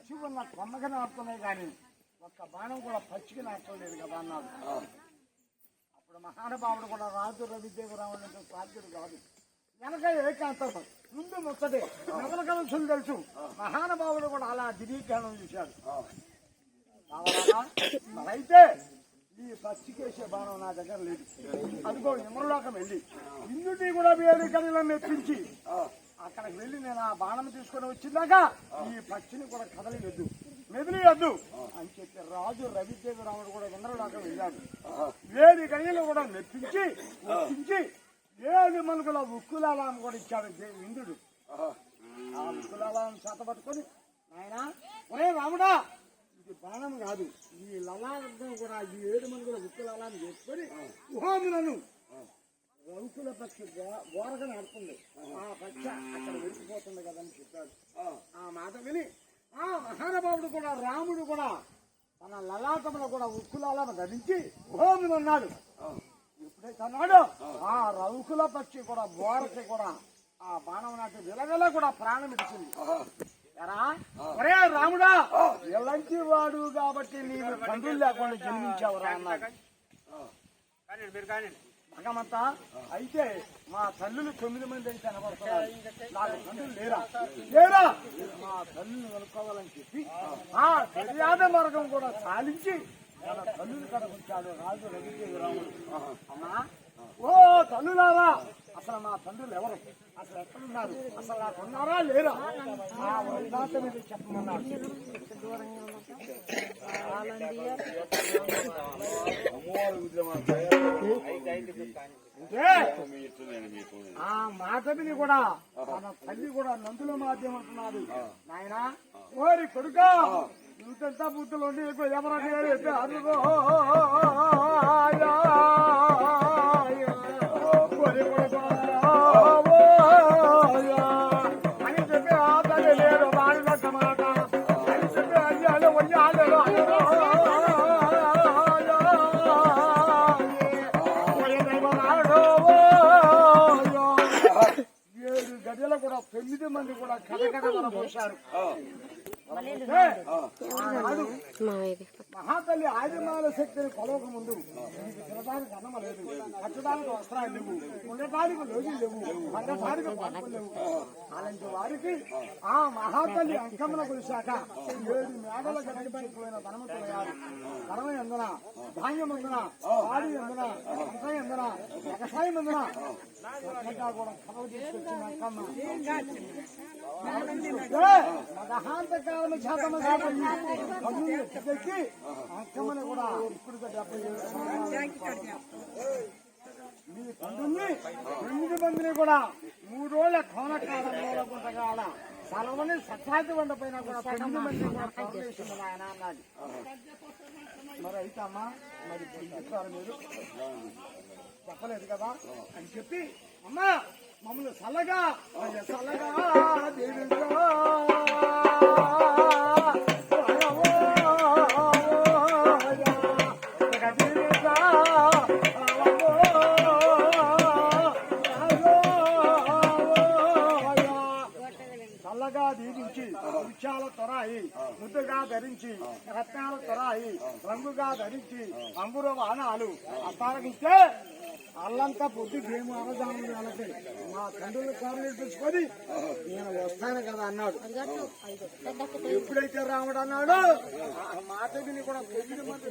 పచ్చి ఉన్న కొమ్మగా నాటుతున్నాయి కానీ ఒక్క బాణం కూడా పచ్చికి నాటలేదు కదా అన్నాడు. అప్పుడు మహానుభావుడు కూడా రాజు రవిదేవరాముడు అంటే సాధ్యుడు కాదు. వెనక ఏకాంతం ముందు ముచ్చటే నగల కలుసులు తెలుసు. మహానుభావుడు కూడా అలా దిరీకరణం చేశాడు. అయితే ఈ పచ్చికేసే బాణం నా దగ్గర లేదు. అదిగో యమలోకం వెళ్ళి ఇందుటి కూడా వేరే కళలను మెప్పించి అక్కడికి వెళ్ళి నేను ఆ బాణం తీసుకొని వచ్చిందాక ఈ పచ్చిని కూడా కదలియద్దు, మెదిలియద్దు అని చెప్పి రాజు రవిదేవరాముడు కూడా ఇంద్రలోకం వెళ్ళాడు. వేడి కళలు కూడా మెప్పించి ఒప్పించి 7 మనుగుల ఉక్కులాలను కూడా ఇచ్చాడు ఇంద్రుడు. ఆ ఉక్కులాలను చేత పట్టుకొని నాయనా ఒరే రాముడా, ఇది బాణం కాదు, ఈ లలాటం కూడా ఈ 7 మనుగుల ఉక్కులాలను వేసుకొని ఉహాములను రౌకుల పక్షి గోరగా నడుతుంది. ఆ పక్ష అక్కడ వెళ్ళిపోతుంది కదని చెప్పాడు. ఆ మాట విని ఆ మహానుభావుడు కూడా రాముడు కూడా తన లలాటంలో కూడా ఉక్కులాలను ధరించి ఉహాములు అన్నాడు. ఎప్పుడైతే అన్నాడు ఆ రౌకుల పక్షి కూడా గోరకి కూడా ఆ బాణం నాటి విలగల కూడా ప్రాణం ఇచ్చింది. ఎరా ఒరే రాముడా, ఎలాంటి వాడు కాబట్టి నీవు తండ్రులు లేకుండా జన్మించావురా అన్నాడు. భగవంతా అయితే మా తల్లులు 9 మంది అయితే కనబడుతున్నారు, నాకు తండ్రులు లేరా లేరా మా తల్లులు వెనుకోవాలని చెప్పి ఆ మర్యాద మార్గం కూడా సాధించి తన తల్లులు కనుకొచ్చాడు రాజు రవిదేవరాముడు. అమ్మా ఓ తల్లులారా, అసలు మా తండ్రులు ఎవరు, అసలు ఎక్కడున్నారు, అసలు నాకు ఉన్నారా లేరా ఆ వృద్ధాంత మీద చెప్పమన్నాడు. ఆ మాట విని కూడా తన తల్లి కూడా నందుల మాధ్యం అంటున్నాడు. నాయనా ఓరి కొడుకా, ఇంత బుద్ధులు ఉండి ఎవరైతే అరుగో అని చెప్పి ఆ తల్లి లేరు వాడిన మాట అని చెప్పి అయ్యాలు వయ్యాలు 7 గదిలో కూడా 9 మంది కూడా కథకథ పోశారు. మహాతల్లి ఆదిమాల శక్తిని కొలవక ముందు నీకు తినడానికి అన్నం లేదు, కట్టడానికి వస్త్రాలు లేవు, ఉండటానికి లోజులు లేవు, పండటానికి పనులు లేవు. అలాంటి వారికి ఆ మహాతల్లి అంకమ్మన కొలిశాక 7 మేడల గడిచిపోయిన ధనవంతులయ్యారు. ధనం ఎందున, ధాన్యం ఎందున, వాడి ఎందున, అంత ఎందున, వ్యవసాయం ఎందున కూడా కథలు తీసుకొచ్చిన అంకమ్మ మదహాంతకాలను శాతమ అంకమ్మని కూడా ఇప్పుడు 77 మీ తండ్రిని 8 మందిని కూడా 3 రోజుల కోనకాడ సెలవుని సత్సాతి వండపైన కూడా 9 మంది ఆయన అన్నది. మరి అయితే అమ్మా మరి చెప్పారు మీరు చెప్పలేదు కదా అని చెప్పి అమ్మా మమ్మల్ని చల్లగా చల్లగా చల్లగా దీవించి వృక్షాల తొరాయి ముద్దుగా ధరించి రత్నాల తొరాయి రంగుగా ధరించి అంబుర వాహనాలు అప్పారగిస్తే అల్లంతా పొద్దు గేమ్ అవధానం వాళ్ళకి మా తండ్రుల కారులు తెచ్చుకొని నేను వస్తాను కదా అన్నాడు. ఎప్పుడైతే రాముడు అన్నాడు ఆ మాట విని కూడా 9 మంది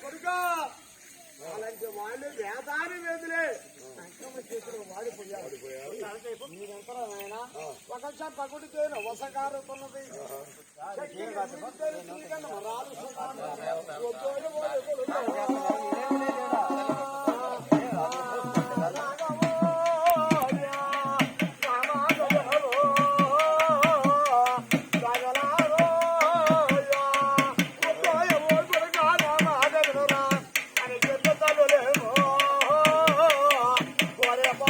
కొడుగా అలాంటి వాళ్ళు వేదాని వేదులే అంకమ్మ చేతిలో వాడిపోయాడు. మీరంతా ఆయన ఒక పగుడితే వసకారుతున్నది